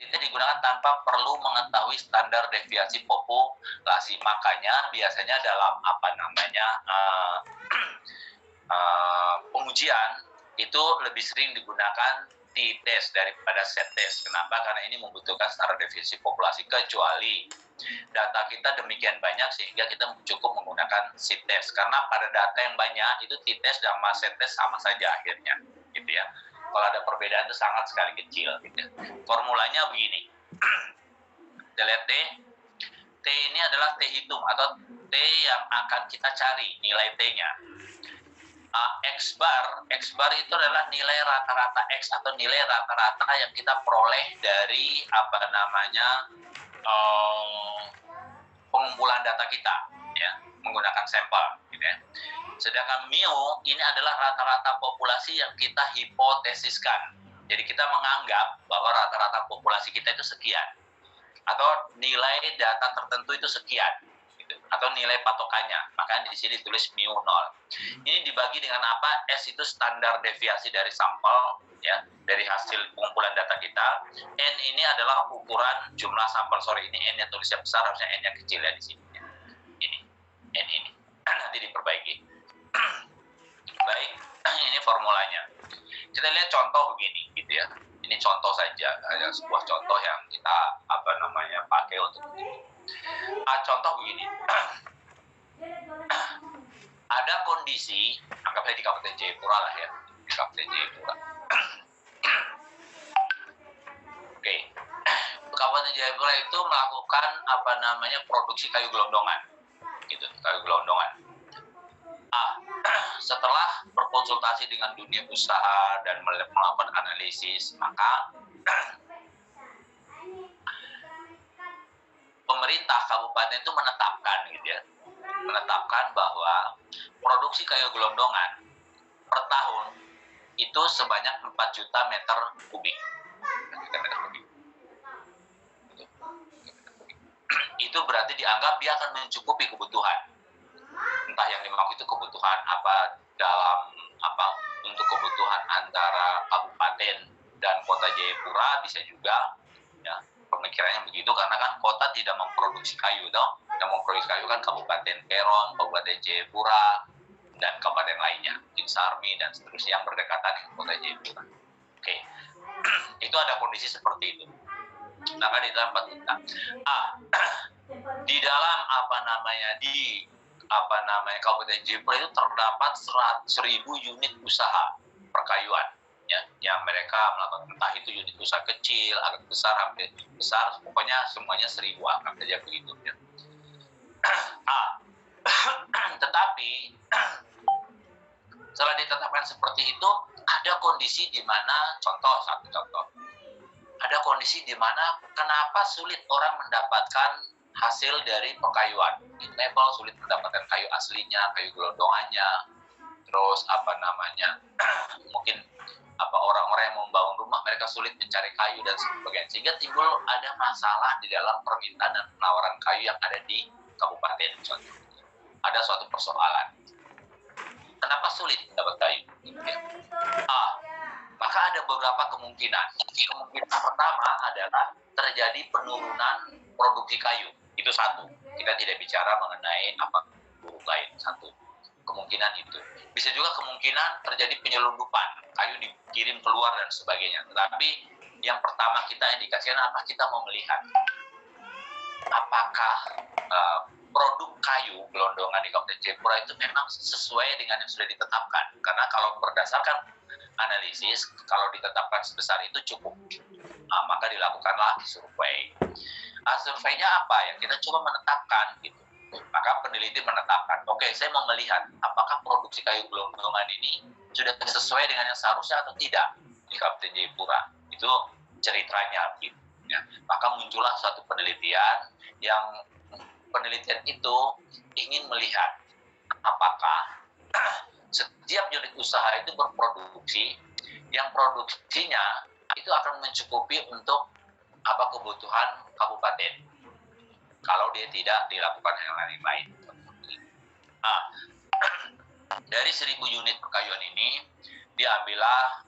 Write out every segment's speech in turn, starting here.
Itu digunakan tanpa perlu mengetahui standar deviasi populasi. Makanya biasanya dalam pengujian itu lebih sering digunakan t-test daripada set-test. Kenapa? Karena ini membutuhkan standar deviasi populasi, kecuali data kita demikian banyak sehingga kita cukup menggunakan t-test. Karena pada data yang banyak itu t-test dan set-test sama saja akhirnya, gitu ya. Kalau ada perbedaan itu sangat sekali kecil, gitu. Formulanya begini. Kita lihat T ini adalah T hitung atau T yang akan kita cari nilai T-nya. X bar itu adalah nilai rata-rata X atau nilai rata-rata yang kita peroleh dari pengumpulan data kita, ya, menggunakan sampel, gitu ya. Sedangkan mu ini adalah rata-rata populasi yang kita hipotesiskan. Jadi kita menganggap bahwa rata-rata populasi kita itu sekian, atau nilai data tertentu itu sekian, gitu, atau nilai patokannya. Makanya di sini tulis mu 0. Ini dibagi dengan apa? S itu standar deviasi dari sampel, ya, dari hasil pengumpulan data kita. N ini adalah ukuran jumlah sampel. Sorry, ini N-nya tulisnya besar, harusnya N-nya kecil ya di sini. Ya. Ini N ini nanti diperbaiki. Baik, ini formulanya. Kita lihat contoh begini, gitu ya. Ini contoh saja, ada sebuah contoh yang kita pakai untuk itu. Contoh begini. Ada kondisi, anggapnya di Kabupaten Jayapura lah ya, di Kabupaten Jayapura. Oke. Kabupaten Jayapura itu melakukan produksi kayu gelondongan, gitu, kayu gelondongan. Setelah berkonsultasi dengan dunia usaha dan melakukan analisis, maka pemerintah kabupaten itu menetapkan bahwa produksi kayu gelondongan per tahun itu sebanyak 4 juta meter kubik. Itu berarti dianggap dia akan mencukupi kebutuhan. Entah yang dimaksud itu kebutuhan untuk kebutuhan antara kabupaten dan kota Jayapura, bisa juga, ya, pemikirannya begitu, karena kan kota tidak memproduksi kayu, yang memproduksi kayu kan Kabupaten Kerom, Kabupaten Jayapura, dan kabupaten lainnya, Sarmi dan seterusnya yang berdekatan dengan kota Jayapura. Oke. Itu ada kondisi seperti itu. Maka di dalam di dalam Kabupaten Jayapura itu terdapat 100.000 unit usaha perkayuan, ya, yang mereka melakukan, entah itu unit usaha kecil, agak besar, hampir besar, pokoknya semuanya 1.000 angka saja begitu, ya. Tetapi setelah ditetapkan seperti itu, ada kondisi di mana ada kondisi di mana kenapa sulit orang mendapatkan hasil dari perkayuan. Di Nepal sulit mendapatkan kayu aslinya, kayu gelondongannya, terus mungkin orang-orang yang membangun rumah, mereka sulit mencari kayu dan sebagainya, sehingga timbul ada masalah di dalam permintaan dan penawaran kayu yang ada di kabupaten. Contohnya ada suatu persoalan, kenapa sulit dapat kayu, ya? Maka ada beberapa kemungkinan. Kemungkinan pertama adalah terjadi penurunan produksi kayu. Itu satu. Kita tidak bicara mengenai buruk lain. Satu. Kemungkinan itu. Bisa juga kemungkinan terjadi penyelundupan. Kayu dikirim keluar dan sebagainya. Tetapi yang pertama kita indikasikan kita mau melihat apakah produk kayu gelondongan di Kabupaten Jayapura itu memang sesuai dengan yang sudah ditetapkan. Karena kalau berdasarkan analisis, kalau ditetapkan sebesar itu cukup, maka dilakukanlah survei. Surveinya apa ya? Kita coba menetapkan, gitu. Maka peneliti menetapkan, oke, saya mau melihat apakah produksi kayu gelondongan ini sudah sesuai dengan yang seharusnya atau tidak di Kabupaten Jayapura. Itu ceritanya, gitu. Ya. Maka muncullah suatu penelitian yang penelitian itu ingin melihat apakah setiap unit usaha itu berproduksi, yang produksinya itu akan mencukupi untuk kebutuhan kabupaten. Kalau dia tidak dilakukan yang lain-lain. Dari 1.000 unit perkayuan ini diambillah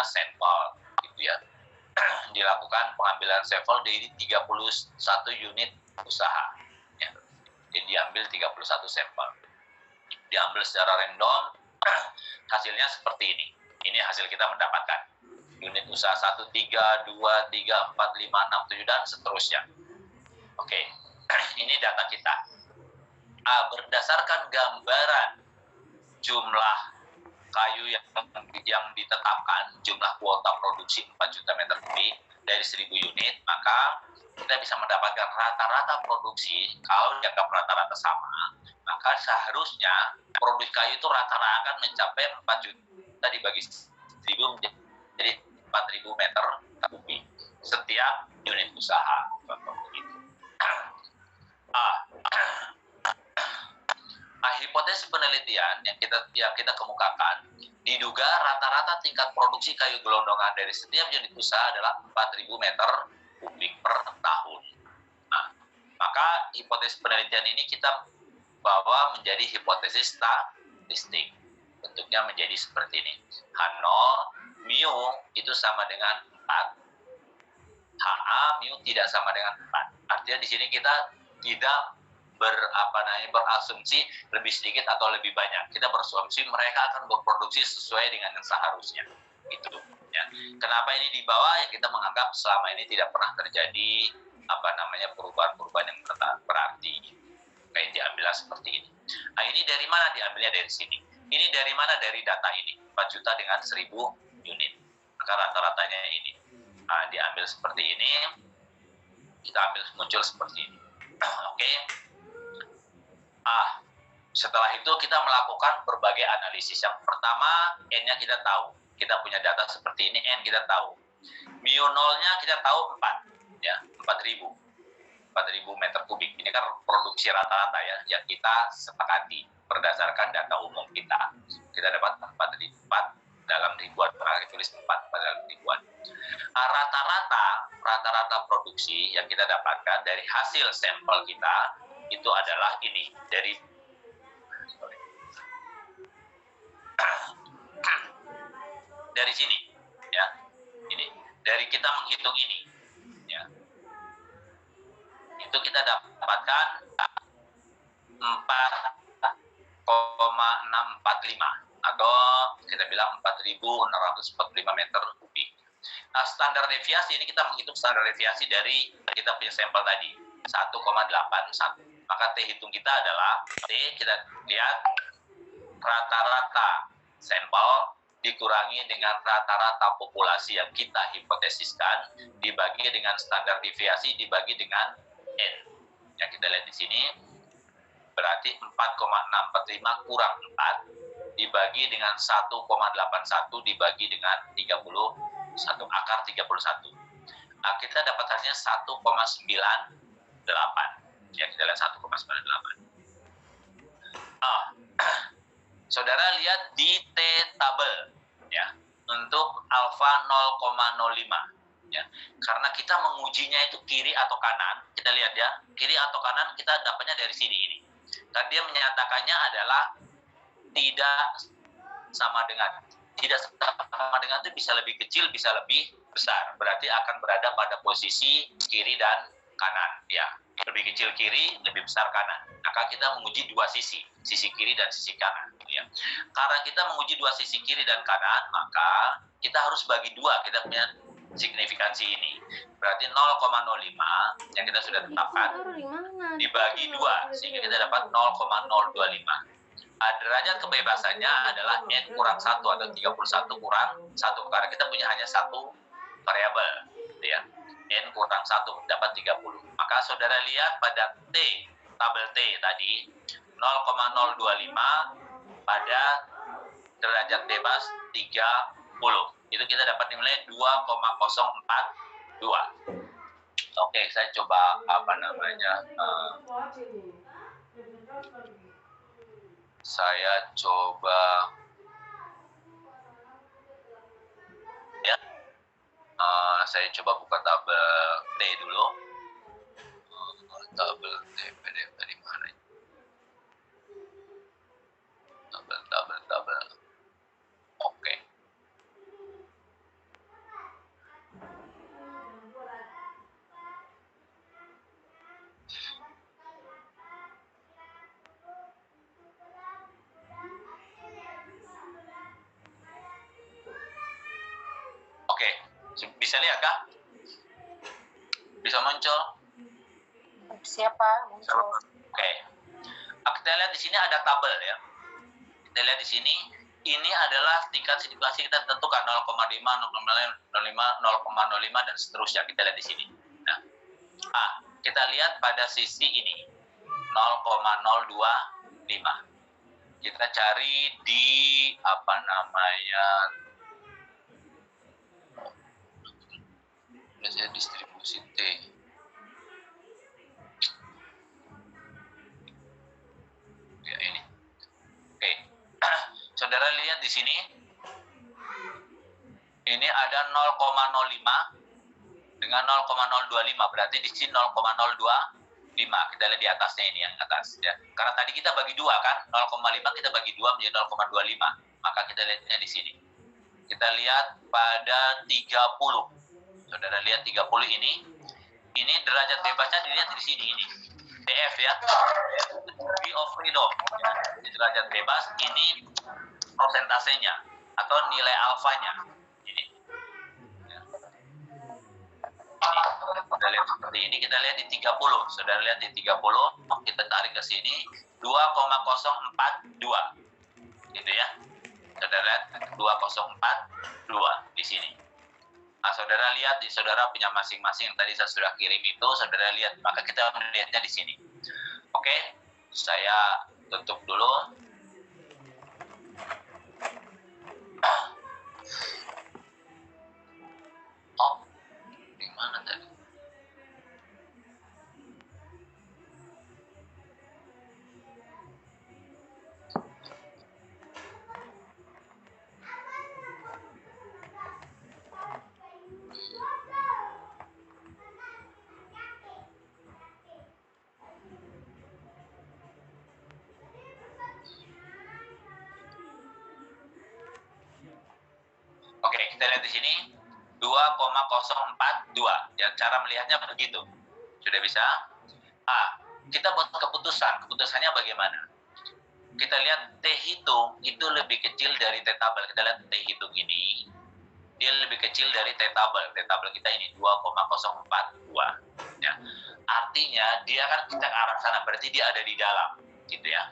sampel, gitu ya. dilakukan pengambilan sampel dari 31 unit usaha. Ya. Jadi diambil 31 sampel. Diambil secara random, hasilnya seperti ini. Ini hasil kita mendapatkan. Unit usaha 1, 3, 2, 3, 4, 5, 6, 7, dan seterusnya. Oke, ini data kita. Berdasarkan gambaran jumlah kayu yang ditetapkan, jumlah kuota produksi 4 juta meter kubik dari 1.000 unit, maka kita bisa mendapatkan rata-rata produksi. Kalau dianggap rata-rata sama, maka seharusnya produksi kayu itu rata-rata akan mencapai 4 juta dibagi 1.000 menjadi 4.000 meter kubik setiap unit usaha. Hipotesis penelitian yang kita kemukakan, diduga rata-rata tingkat produksi kayu gelondongan dari setiap unit usaha adalah 4.000 meter kubik per tahun. Nah, maka hipotesis penelitian ini kita bawa menjadi hipotesis statistik. Bentuknya menjadi seperti ini. H0 mu itu sama dengan 4. HA mu tidak sama dengan 4. Artinya di sini kita tidak berasumsi lebih sedikit atau lebih banyak. Kita berasumsi mereka akan berproduksi sesuai dengan yang seharusnya. Gitu. Ya. Kenapa ini dibawa? Ya kita menganggap selama ini tidak pernah terjadi perubahan-perubahan yang berarti. Kayak diambillah seperti ini. Nah, ini dari mana diambilnya? Dari sini. Ini dari mana? Dari data ini. 4 juta dengan 1.000 unit. Maka rata-ratanya ini. Nah, diambil seperti ini. Kita ambil muncul seperti ini. Oke. Setelah itu kita melakukan berbagai analisis. Yang pertama, N-nya kita tahu. Kita punya data seperti ini, N kita tahu. Mu nolnya kita tahu 4. Ya, 4.000 meter kubik. Ini kan produksi rata-rata ya, yang kita sepakati berdasarkan data umum kita. Kita dapat 4 dalam ribuan. Maka tulis 4 dalam ribuan. Rata-rata produksi yang kita dapatkan dari hasil sampel kita itu adalah ini, dari sini ya, ini dari kita menghitung ini ya, itu kita dapatkan 4,645 atau kita bilang 4.645 meter kubik. Nah, standar deviasi ini kita menghitung standar deviasi dari kita punya sampel tadi 1,81. Maka T hitung kita adalah T, kita lihat rata-rata sampel dikurangi dengan rata-rata populasi yang kita hipotesiskan dibagi dengan standar deviasi dibagi dengan N. Yang kita lihat di sini berarti 4,645 kurang 4 dibagi dengan 1,81 dibagi dengan 31, akar 31. Nah, kita dapat hasilnya 1,98. Ya, kita lihat 1,98. Saudara lihat di T tabel ya, untuk alfa 0,05 ya. Karena kita mengujinya itu kiri atau kanan, kita lihat ya, kiri atau kanan kita dapatnya dari sini ini. Dan dia menyatakannya adalah tidak sama dengan itu bisa lebih kecil, bisa lebih besar. Berarti akan berada pada posisi kiri dan kanan ya. Lebih kecil kiri, lebih besar kanan. Maka kita menguji dua sisi kiri dan sisi kanan ya. Karena kita menguji dua sisi kiri dan kanan, maka kita harus bagi dua, kita punya signifikansi ini. Berarti 0,05 yang kita sudah tetapkan dibagi dua sehingga kita dapat 0,025. Derajat kebebasannya adalah N kurang 1 atau 31 kurang 1 karena kita punya hanya satu variabel ya. N kurang 1 dapat 30. Maka saudara lihat pada T, tabel T tadi 0,025 pada derajat bebas 30. Itu kita dapat nilai 2,042. Oke, saya coba saya coba ya. Saya coba buka tabel T dulu. Tabel T PDF dari mana? Tabel. Oke. Bisa lihat kah? Bisa muncul? Siapa muncul? Oke. Kita lihat di sini ada tabel ya. Kita lihat di sini, ini adalah tingkat sirkulasi kita tentukan 0,5, 0,05 dan seterusnya. Kita lihat di sini. Nah, kita lihat pada sisi ini 0,025. Kita cari di apa namanya? Biasanya distribusi T. Ya ini. Oke. Saudara lihat di sini. Ini ada 0,05 dengan 0,025, berarti di sini 0,025. Kita lihat di atasnya ini yang atas ya. Karena tadi kita bagi 2 kan, 0,5 kita bagi 2 menjadi 0,25. Maka kita lihatnya di sini. Kita lihat pada 30. Saudara lihat 30 ini. Ini derajat bebasnya dilihat di sini ini. DF ya. Degree of freedom. Ya. Ini derajat bebas, ini prosentasenya atau nilai alfanya. Ini. Ya. Kita lihat seperti ini, kita lihat di 30. Saudara lihat di 30, kita tarik ke sini 2,042. Gitu ya. Saudara lihat 2042 di sini. Nah, saudara lihat di saudara punya masing-masing yang tadi saya sudah kirim itu, saudara lihat, maka kita melihatnya di sini. Oke, saya tutup dulu. Oh, di mana tadi? Oke, kita lihat di sini 2,042. Ya, cara melihatnya begitu. Sudah bisa? Kita buat keputusan. Keputusannya bagaimana? Kita lihat T hitung itu lebih kecil dari T tabel. Kita lihat T hitung ini. Dia lebih kecil dari T tabel. T tabel kita ini 2,042. Ya. Artinya dia kan kita ke arah sana, berarti dia ada di dalam, gitu ya.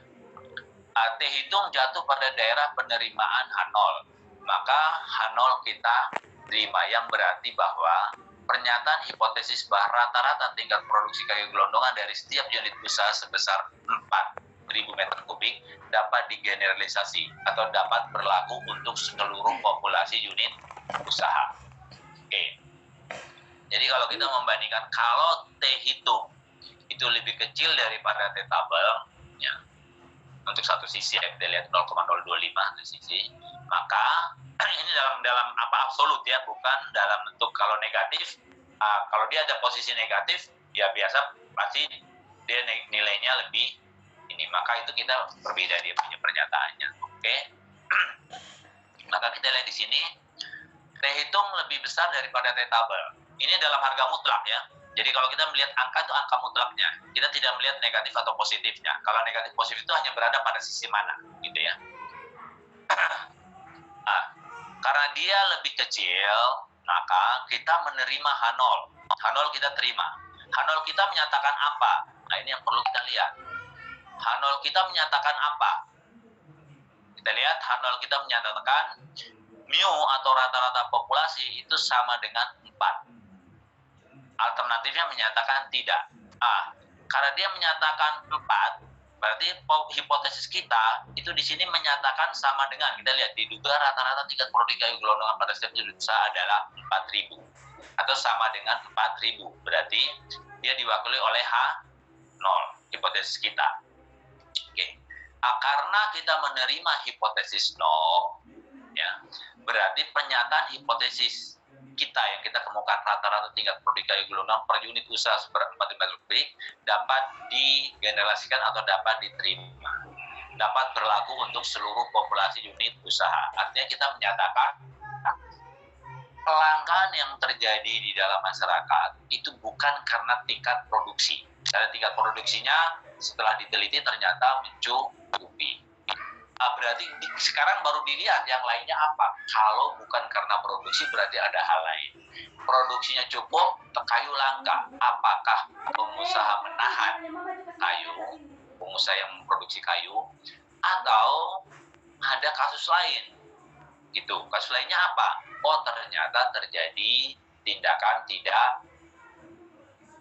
T hitung jatuh pada daerah penerimaan H0. Maka H0 kita terima, yang berarti bahwa pernyataan hipotesis bahwa rata-rata tingkat produksi kayu gelondongan dari setiap unit usaha sebesar 4.000 meter kubik dapat digeneralisasi atau dapat berlaku untuk seluruh populasi unit usaha. Oke. Jadi kalau kita membandingkan, kalau T hitung itu lebih kecil daripada T tabel, ya, untuk satu sisi kita lihat 0,025 di sisi, maka ini dalam apa absolut ya, bukan dalam bentuk kalau negatif. Kalau dia ada posisi negatif, ya biasa pasti dia nilainya lebih ini, maka itu kita berbeda dia punya pernyataannya. Oke. Maka kita lihat di sini T hitung lebih besar daripada T tabel. Ini dalam harga mutlak ya. Jadi kalau kita melihat angka itu angka mutlaknya, kita tidak melihat negatif atau positifnya. Kalau negatif positif itu hanya berada pada sisi mana, gitu ya. Karena dia lebih kecil, maka kita menerima H0. H0 kita terima. H0 kita menyatakan apa? Nah, ini yang perlu kita lihat. H0 kita menyatakan apa? Kita lihat H0 kita menyatakan mu atau rata-rata populasi itu sama dengan 4. Alternatifnya menyatakan tidak. Karena dia menyatakan 4, berarti hipotesis kita itu di sini menyatakan sama dengan, kita lihat, diduga rata-rata tingkat produksi kayu gelondongan pada setiap unit usaha adalah 4.000 atau sama dengan 4.000. Berarti dia diwakili oleh H0, hipotesis kita. Oke. Karena kita menerima hipotesis 0, ya, berarti pernyataan hipotesis kita yang kita kemukakan rata-rata tingkat produksi kayu gelondongan per unit usaha seberat 4 meter kubik dapat digeneralisasikan atau dapat diterima, dapat berlaku untuk seluruh populasi unit usaha. Artinya kita menyatakan kelangkaan yang terjadi di dalam masyarakat itu bukan karena tingkat produksi. Karena tingkat produksinya setelah diteliti ternyata mencukupi. Berarti sekarang baru dilihat yang lainnya apa. Kalau bukan karena produksi berarti ada hal lain. Produksinya cukup, kayu langka. Apakah pengusaha menahan kayu, pengusaha yang memproduksi kayu, atau ada kasus lain? Gitu. Kasus lainnya apa? Oh, ternyata terjadi tindakan tidak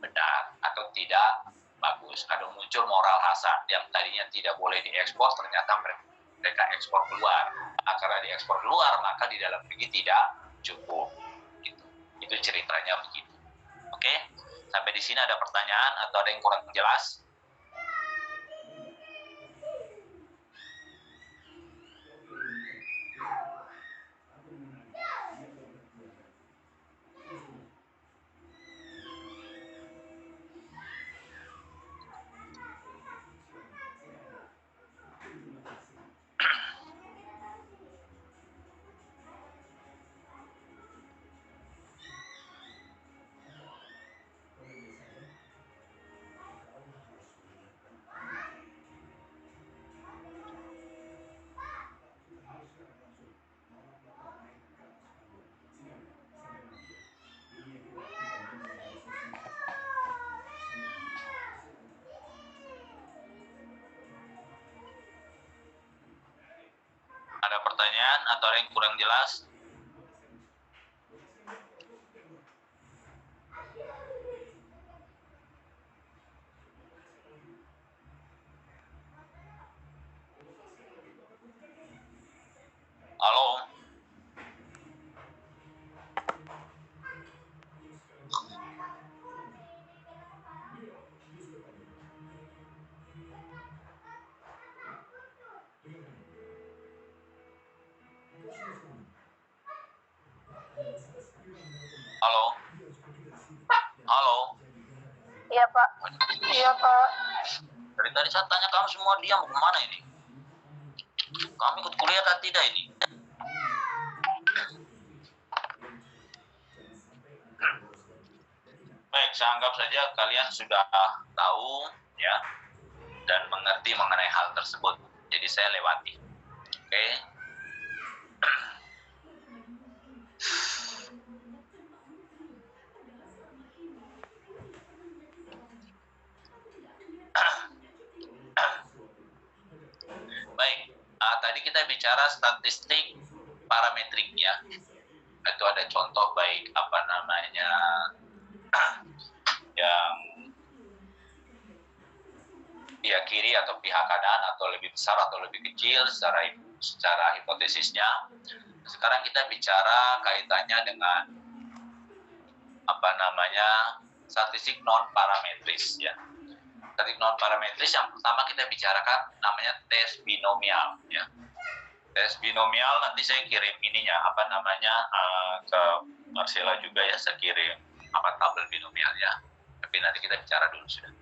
benar atau tidak bagus. Ada muncul moral hasad yang tadinya tidak boleh diekspor, ternyata mereka ekspor keluar. Nah, karena diekspor keluar, maka di dalam negeri tidak cukup. Gitu. Itu ceritanya begitu. Oke? Sampai di sini ada pertanyaan atau ada yang kurang jelas? Ada pertanyaan atau ada yang kurang jelas? Halo? Halo? Halo? Iya Pak. Iya Pak. Dari tadi saya tanya kamu semua diam, kemana ini? Kamu ikut kuliah atau tidak ini? Baik, saya anggap saja kalian sudah tahu ya dan mengerti mengenai hal tersebut. Jadi saya lewati. Oke. Baik, tadi kita bicara statistik parametriknya. Itu ada contoh baik apa namanya yang pihak kiri atau pihak kanan atau lebih besar atau lebih kecil secara hipotesisnya. Sekarang kita bicara kaitannya dengan apa namanya statistik non parametris ya. Statistik non parametris yang pertama kita bicarakan namanya tes binomial ya. Tes binomial nanti saya kirim ininya apa namanya ke Marcella juga ya, saya kirim apa tabel binomial ya. Tapi nanti kita bicara dulu sudah.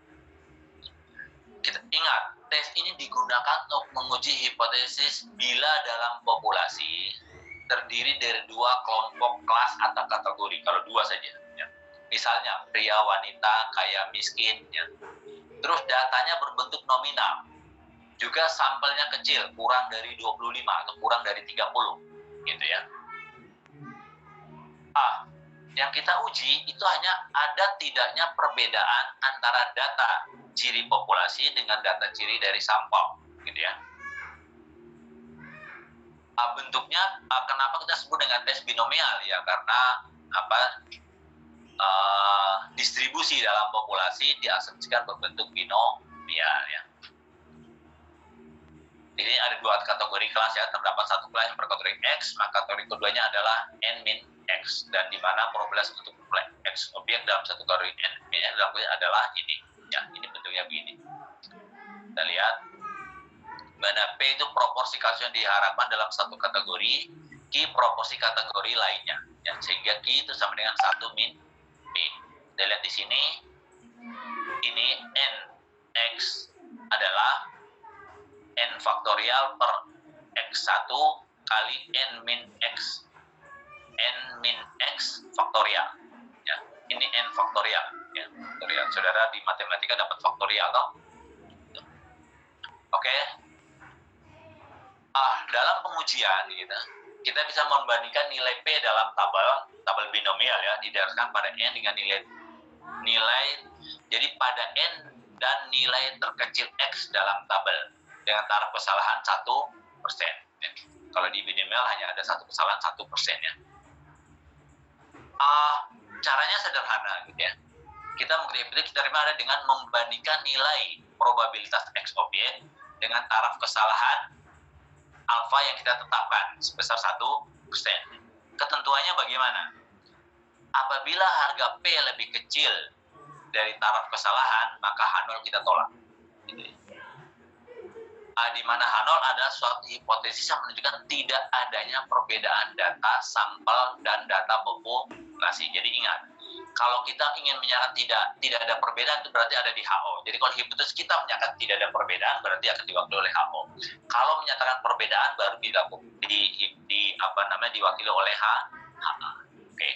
Kita ingat, tes ini digunakan untuk menguji hipotesis bila dalam populasi terdiri dari dua kelompok kelas atau kategori, kalau dua saja. Ya. Misalnya, pria, wanita, kaya, miskin. Ya. Terus datanya berbentuk nominal. Juga sampelnya kecil, kurang dari 25 atau kurang dari 30. Gitu ya. Yang kita uji itu hanya ada tidaknya perbedaan antara data ciri populasi dengan data ciri dari sampel, gitu ya. Bentuknya kenapa kita sebut dengan tes binomial ya, karena distribusi dalam populasi diasumsikan berbentuk binomial ya. Ini ada dua kategori kelas ya, terdapat satu kelas yang berkategori X, maka kategori keduanya adalah N-min X, dan di mana probabilitas untuk X objek dalam satu kategori N-min X adalah ini ya, ini bentuknya begini. Kita lihat mana P itu proporsi kasus yang diharapkan dalam satu kategori, Q proporsi kategori lainnya ya, sehingga Q itu sama dengan 1 min P. Kita lihat di sini ini N X adalah N faktorial per X1 kali N min X. N min X faktorial. Ya, ini N faktorial. Ya, faktorial. Saudara di matematika dapat faktorial toh? Oke. Dalam pengujian gitu, kita bisa membandingkan nilai P dalam tabel binomial ya, didasarkan pada N dengan nilai jadi pada N dan nilai terkecil X dalam tabel dengan taraf kesalahan 1%. Ya. Kalau di binomial hanya ada satu kesalahan 1% ya. Caranya sederhana gitu ya. Kita mengerti ada dengan membandingkan nilai probabilitas X objek dengan taraf kesalahan alfa yang kita tetapkan sebesar 1%. Ketentuannya bagaimana? Apabila harga P lebih kecil dari taraf kesalahan, maka H0 kita tolak. Di mana H0 adalah suatu hipotesis yang menunjukkan tidak adanya perbedaan data sampel dan data populasi. Jadi ingat, kalau kita ingin menyatakan tidak ada perbedaan, itu berarti ada di HO. Jadi kalau hipotesis kita menyatakan tidak ada perbedaan, berarti akan diwakili oleh HO. Kalau menyatakan perbedaan, baru diwakili oleh HA. Oke.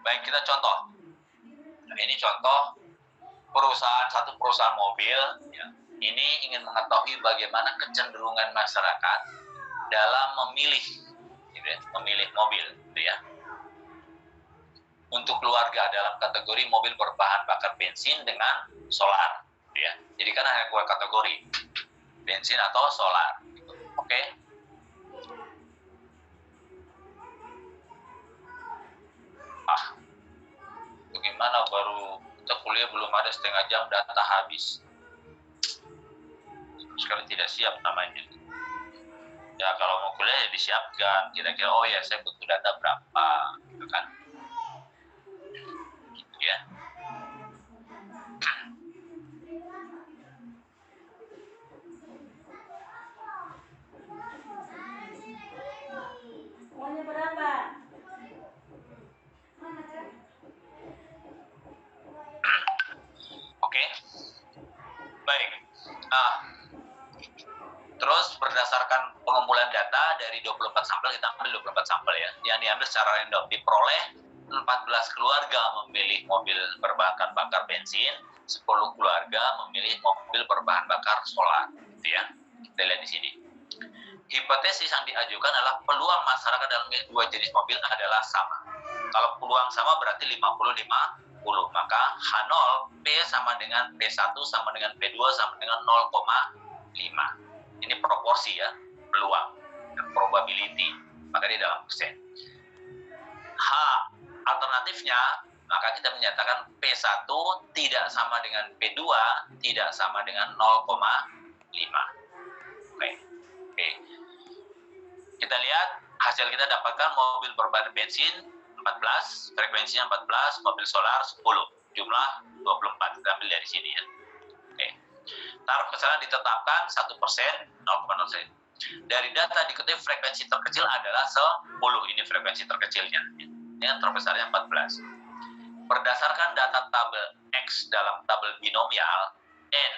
Baik, kita contoh. Nah, ini contoh satu perusahaan mobil. Ya. Ini ingin mengetahui bagaimana kecenderungan masyarakat dalam memilih mobil, gitu ya. Untuk keluarga dalam kategori mobil berbahan bakar bensin dengan solar, gitu ya. Jadi kan hanya dua kategori, bensin atau solar. Gitu. Oke. Bagaimana baru kita kuliah belum ada setengah jam data habis. Sekali tidak siap namanya. Ya kalau mau kuliah ya disiapkan. Kira-kira oh ya saya butuh data berapa, gitu kan? Gitu ya. Uangnya berapa? Oke. Baik. Terus berdasarkan pengumpulan data dari 24 sampel, kita ambil 24 sampel ya, yang diambil secara random, diperoleh 14 keluarga memilih mobil berbahan bakar bensin, 10 keluarga memilih mobil berbahan bakar solar, gitu ya. Kita lihat di sini. Hipotesis yang diajukan adalah peluang masyarakat dalam dua jenis mobil adalah sama. Kalau peluang sama berarti 50-50, maka H0 P sama dengan P1 sama dengan P2 sama dengan 0,5. Ini proporsi ya, peluang dan probability, maka di dalam persen. H alternatifnya, maka kita menyatakan P1 tidak sama dengan P2, tidak sama dengan 0,5. Oke. Kita lihat hasil kita dapatkan mobil berbahan bensin 14, frekuensinya 14, mobil solar 10, jumlah 24. Kita ambil dari sini ya. Oke. Taraf kesalahan ditetapkan 1%, 0,01. Dari data dikutip frekuensi terkecil adalah 10. Ini frekuensi terkecilnya. Dengan taraf kesalahan 14. Berdasarkan data tabel X dalam tabel binomial, N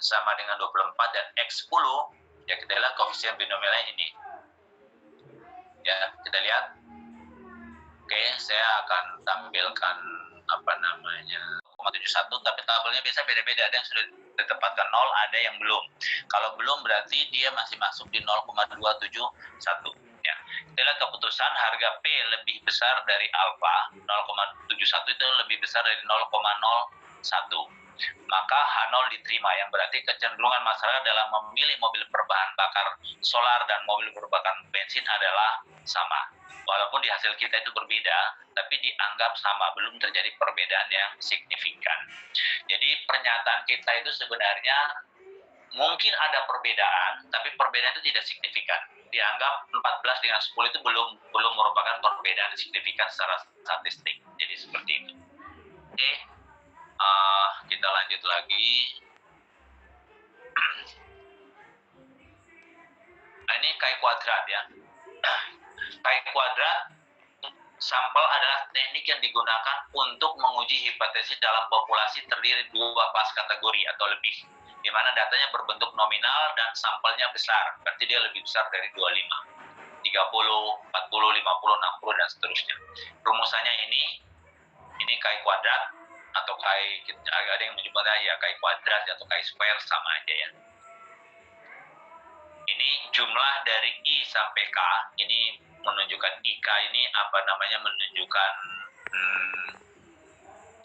sama dengan 24 dan X 10, ya kita lihat koefisien binomialnya ini. Ya, kita lihat. Oke, saya akan tampilkan 0,71, tapi tabelnya biasa beda-beda. Ada yang sudah ditetapkan 0, ada yang belum. Kalau belum berarti dia masih masuk di 0,271. Ya. Kita lihat keputusan harga P lebih besar dari alfa, 0,71 itu lebih besar dari 0,01. Maka H0 diterima, yang berarti kecenderungan masyarakat dalam memilih mobil berbahan bakar solar dan mobil berbahan bensin adalah sama. Walaupun di hasil kita itu berbeda, tapi dianggap sama, belum terjadi perbedaan yang signifikan. Jadi pernyataan kita itu sebenarnya mungkin ada perbedaan, tapi perbedaan itu tidak signifikan. Dianggap 14 dengan 10 itu belum merupakan perbedaan signifikan secara statistik. Jadi seperti itu. Oke, kita lanjut lagi. Nah, ini Chi kuadrat ya. Chi kuadrat sampel adalah teknik yang digunakan untuk menguji hipotesis dalam populasi terdiri dua kelas kategori atau lebih, di mana datanya berbentuk nominal dan sampelnya besar, berarti dia lebih besar dari 25, 30, 40, 50, 60, dan seterusnya. Rumusannya ini Ini Chi kuadrat atau Chi, ada yang menyebutnya ya Chi kuadrat atau Chi square, sama aja ya. Ini jumlah dari I sampai K, ini menunjukkan IK ini apa namanya, menunjukkan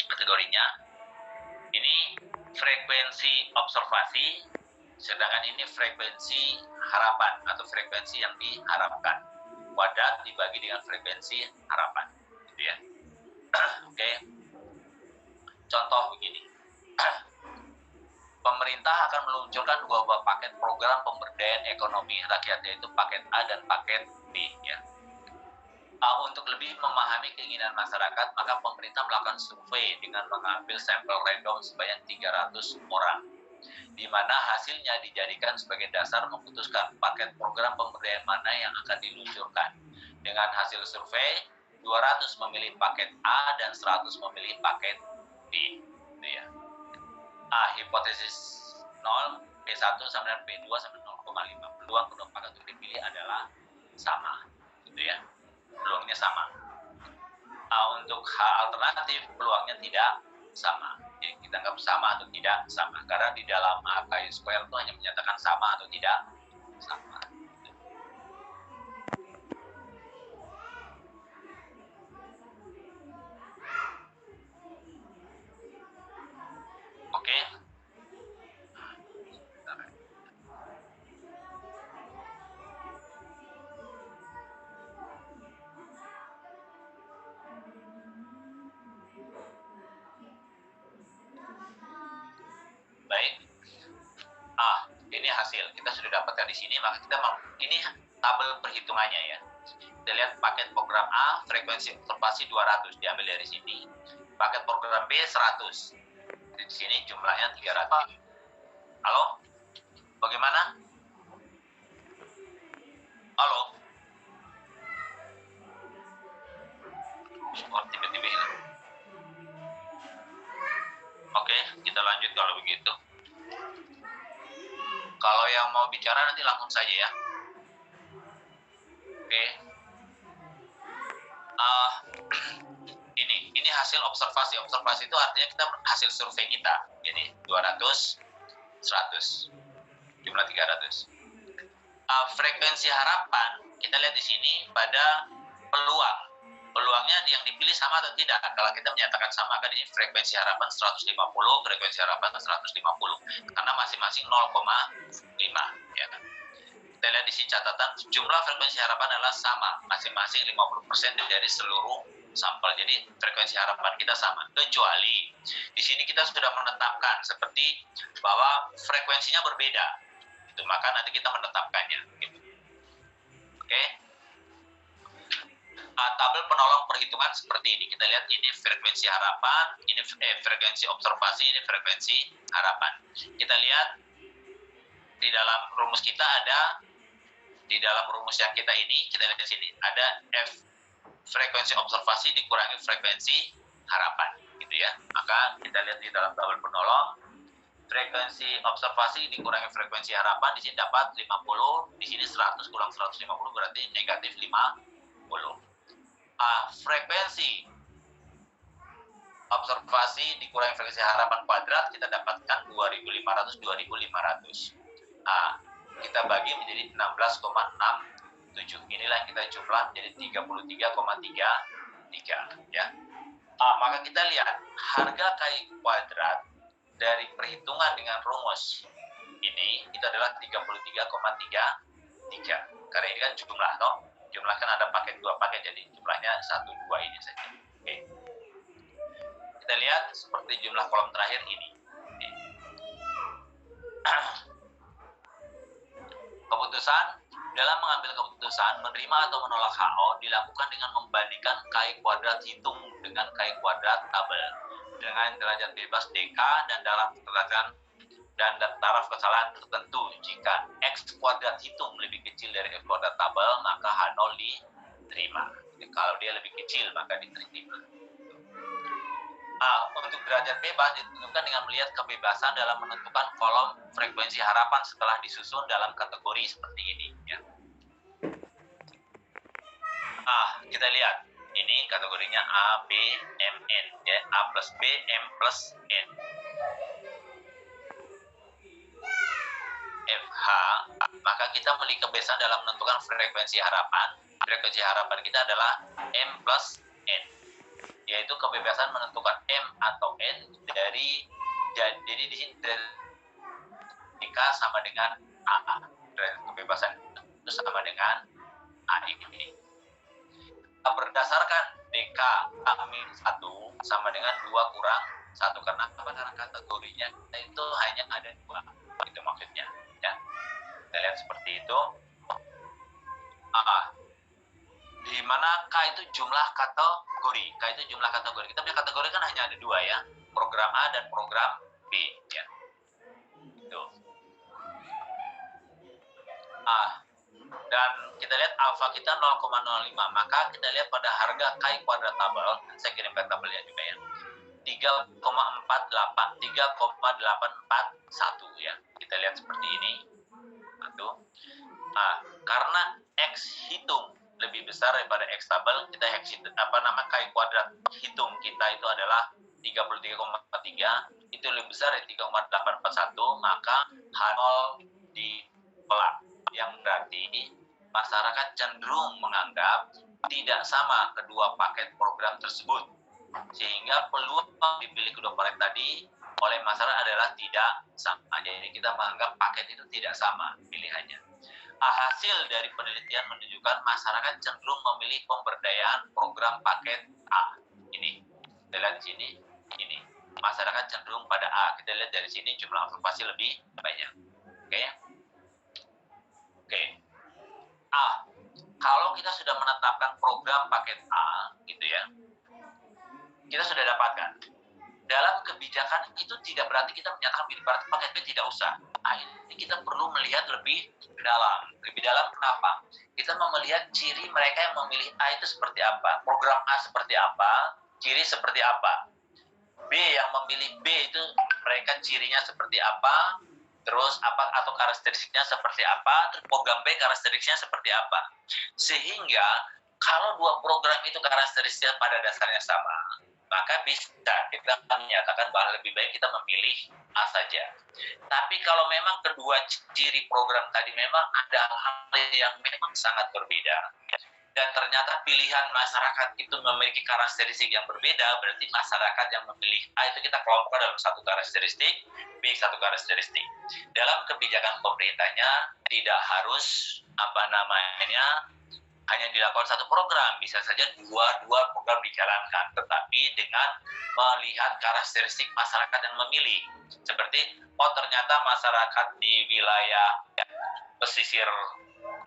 kategorinya. Ini frekuensi observasi, sedangkan ini frekuensi harapan atau frekuensi yang diharapkan. Kuadrat dibagi dengan frekuensi harapan, gitu ya. Oke. Contoh begini. Pemerintah akan meluncurkan 2 buah paket program pemberdayaan ekonomi rakyat, yaitu paket A dan paket B, ya. Untuk lebih memahami keinginan masyarakat, maka pemerintah melakukan survei dengan mengambil sampel random sebanyak 300 orang, di mana hasilnya dijadikan sebagai dasar memutuskan paket program pemberdayaan mana yang akan diluncurkan. Dengan hasil survei, 200 memilih paket A dan 100 memilih paket B. Gitu ya. Hipotesis 0, P1 sama dengan P2 sama 0,5. Peluang kedua paket untuk dipilih adalah sama. Gitu ya. Peluangnya sama. Untuk H alternatif, peluangnya tidak sama. Jadi kita anggap sama atau tidak sama. Karena di dalam Chi square itu hanya menyatakan sama atau tidak sama. Oke. Baik. Ini hasil kita sudah dapatkan di sini, maka kita mau, ini tabel perhitungannya ya. Kita lihat paket program A, frekuensi observasi 200 diambil dari sini. Paket program B 100. Di sini jumlahnya 300. Halo? Bagaimana? Halo? Oh, tiba-tiba hilang. Oke, kita lanjut kalau begitu. Kalau yang mau bicara nanti langsung saja ya. Oke. Ini hasil observasi. Observasi itu artinya kita hasil survei kita. Jadi 200, 100, jumlah 300. Frekuensi harapan kita lihat di sini pada peluang. Peluangnya yang dipilih sama atau tidak. Kalau kita menyatakan sama, maka di sini frekuensi harapan 150, frekuensi harapan 150. Karena masing-masing 0,5 ya. Kita lihat di sini catatan jumlah frekuensi harapan adalah sama, masing-masing 50% dari seluruh sampel. Jadi frekuensi harapan kita sama. Kecuali di sini kita sudah menetapkan seperti bahwa frekuensinya berbeda. Itu maka nanti kita menetapkannya gitu. Oke. Tabel penolong perhitungan seperti ini. Kita lihat ini frekuensi harapan, ini frekuensi observasi, ini frekuensi harapan. Kita lihat di dalam rumus kita ada, di dalam rumus yang kita ini, kita lihat di sini ada F, frekuensi observasi dikurangi frekuensi harapan, gitu ya. Maka kita lihat di dalam tabel penolong, frekuensi observasi dikurangi frekuensi harapan, di sini dapat 50, di sini 100 kurang 150 berarti negatif 50. Frekuensi observasi dikurangi frekuensi harapan kuadrat, kita dapatkan 2500, 2500. Kita bagi menjadi 16,67. Inilah kita jumlah menjadi 33,33 ya. Maka kita lihat harga Chi kuadrat dari perhitungan dengan rumus ini itu adalah 33,33. Karena ini kan jumlah toh. Jumlah kan ada paket 2 paket, jadi jumlahnya 1, 2 ini saja. Oke. Kita lihat seperti jumlah kolom terakhir ini. Keputusan, dalam mengambil keputusan menerima atau menolak HO dilakukan dengan membandingkan Chi kuadrat hitung dengan Chi kuadrat tabel dengan derajat bebas DK dan dalam derajat dan taraf kesalahan tertentu. Jika X kuadrat hitung lebih kecil dari X kuadrat tabel, maka H0 diterima. Jadi, kalau dia lebih kecil, maka diterima. Untuk derajat bebas ditentukan dengan melihat kebebasan dalam menentukan kolom frekuensi harapan setelah disusun dalam kategori seperti ini. Ya. Kita lihat, ini kategorinya A, B, M, N, ya, A plus B, M plus N. FH, maka kita memiliki kebiasaan dalam menentukan frekuensi harapan. Frekuensi harapan kita adalah M plus N, yaitu kebebasan menentukan M atau N jadi di sini K sama dengan A. Kebebasan itu sama dengan A ini. Berdasarkan DK A-1 sama dengan 2 kurang 1. Karena apa? Karena kategorinya itu hanya ada 2. Itu maksudnya. Ya. Kita lihat seperti itu. Di mana K itu jumlah kategori. K itu jumlah kategori. Kita punya kategori kan hanya ada 2 ya. Program A dan program B. Ya. Itu. Dan kita lihat alfa kita 0,05. Maka kita lihat pada harga K kuadrat tabel. Saya kirimkan tabelnya juga ya. 3,841 ya. Kita lihat seperti ini. Karena X hitung lebih besar daripada X tabel, kita K kuadrat hitung kita itu adalah 33,3, itu lebih besar dari 3,841, maka H0 ditolak. Yang berarti masyarakat cenderung menganggap tidak sama kedua paket program tersebut, sehingga peluang dipilih kedua paket tadi oleh masyarakat adalah tidak sama. Jadi kita menganggap paket itu tidak sama pilihannya. Hasil dari penelitian menunjukkan masyarakat cenderung memilih pemberdayaan program paket A. Ini, kita lihat di sini, ini. Masyarakat cenderung pada A. Kita lihat dari sini jumlah observasi lebih banyak. Oke. Oke. Kalau kita sudah menetapkan program paket A, gitu ya, kita sudah dapatkan. Dalam kebijakan itu tidak berarti kita menyatakan paket B tidak usah. Ini kita perlu melihat lebih dalam. Lebih dalam kenapa? Kita melihat ciri mereka yang memilih A itu seperti apa. Program A seperti apa, ciri seperti apa. B yang memilih B itu mereka cirinya seperti apa, terus apa atau karakteristiknya seperti apa, terus program B karakteristiknya seperti apa. Sehingga kalau dua program itu karakteristiknya pada dasarnya sama, maka bisa kita menyatakan bahwa lebih baik kita memilih A saja. Tapi kalau memang kedua ciri program tadi memang ada hal yang memang sangat berbeda, dan ternyata pilihan masyarakat itu memiliki karakteristik yang berbeda, berarti masyarakat yang memilih A itu kita kelompokkan dalam satu karakteristik, B satu karakteristik. Dalam kebijakan pemerintahnya tidak harus hanya dilakukan satu program, bisa saja dua program dijalankan, tetapi dengan melihat karakteristik masyarakat yang memilih. Seperti, ternyata masyarakat di wilayah pesisir,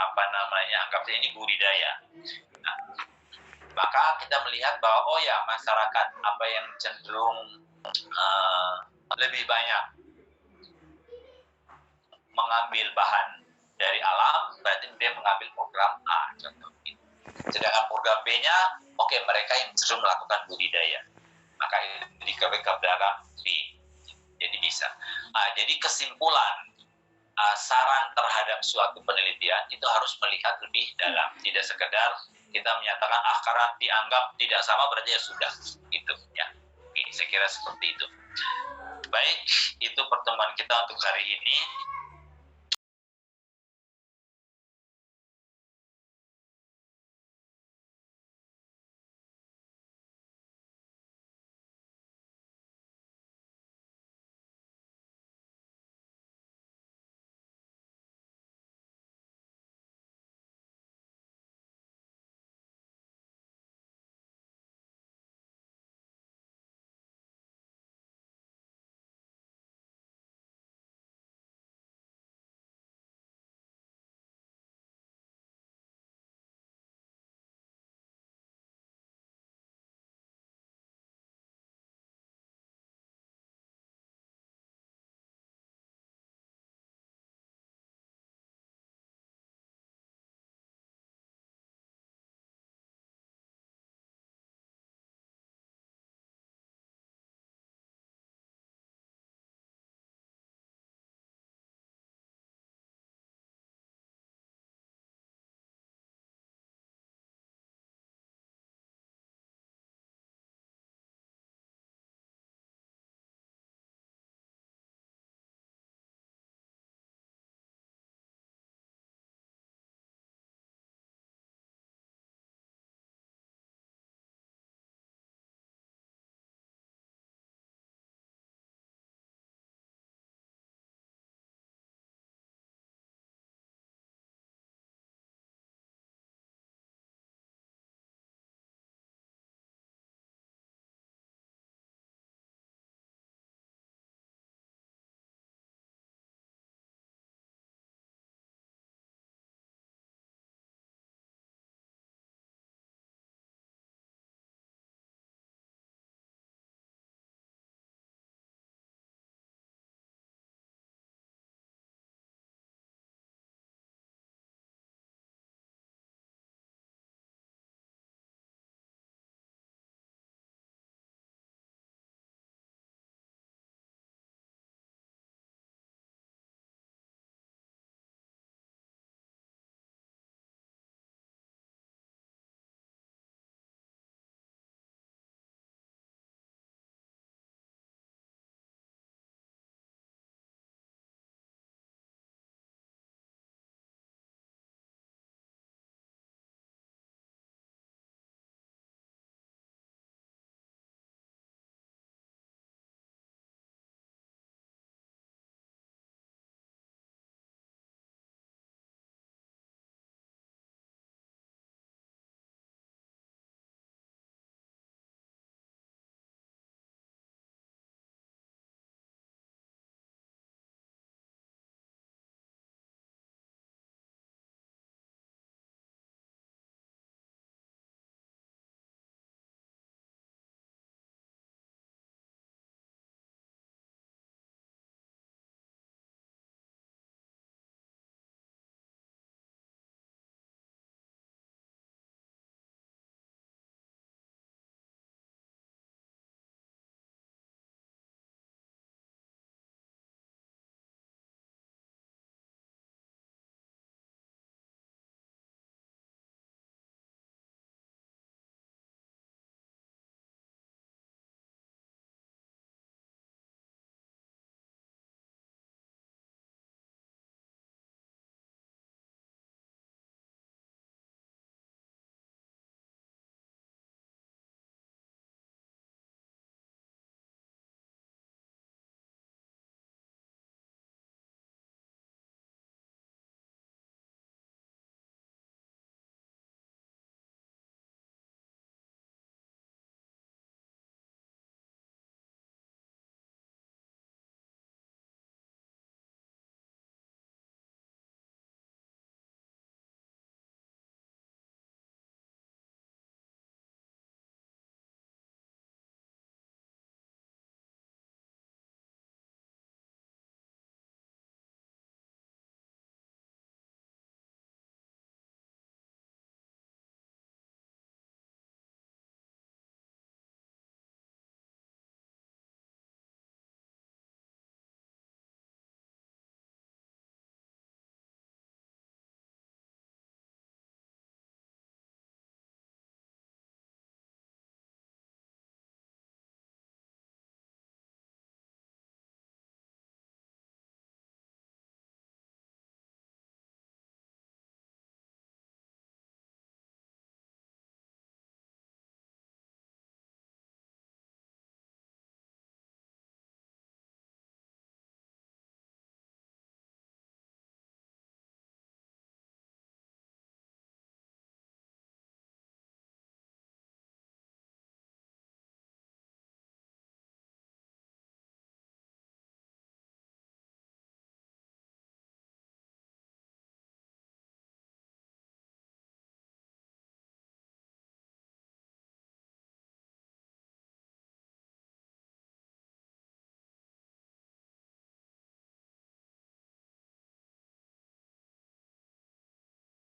anggap saja ini budidaya. Nah, maka kita melihat bahwa, masyarakat apa yang cenderung lebih banyak mengambil bahan dari alam, berarti dia mengambil program A, contoh. Sedangkan program B-nya, mereka yang cenderung melakukan budidaya, maka itu dikebek ke belakang B. Jadi bisa. Jadi kesimpulan, saran terhadap suatu penelitian itu harus melihat lebih dalam, tidak sekedar kita menyatakan karena dianggap tidak sama berarti ya sudah, gitu ya. Oke, saya kira seperti itu. Baik, itu pertemuan kita untuk hari ini.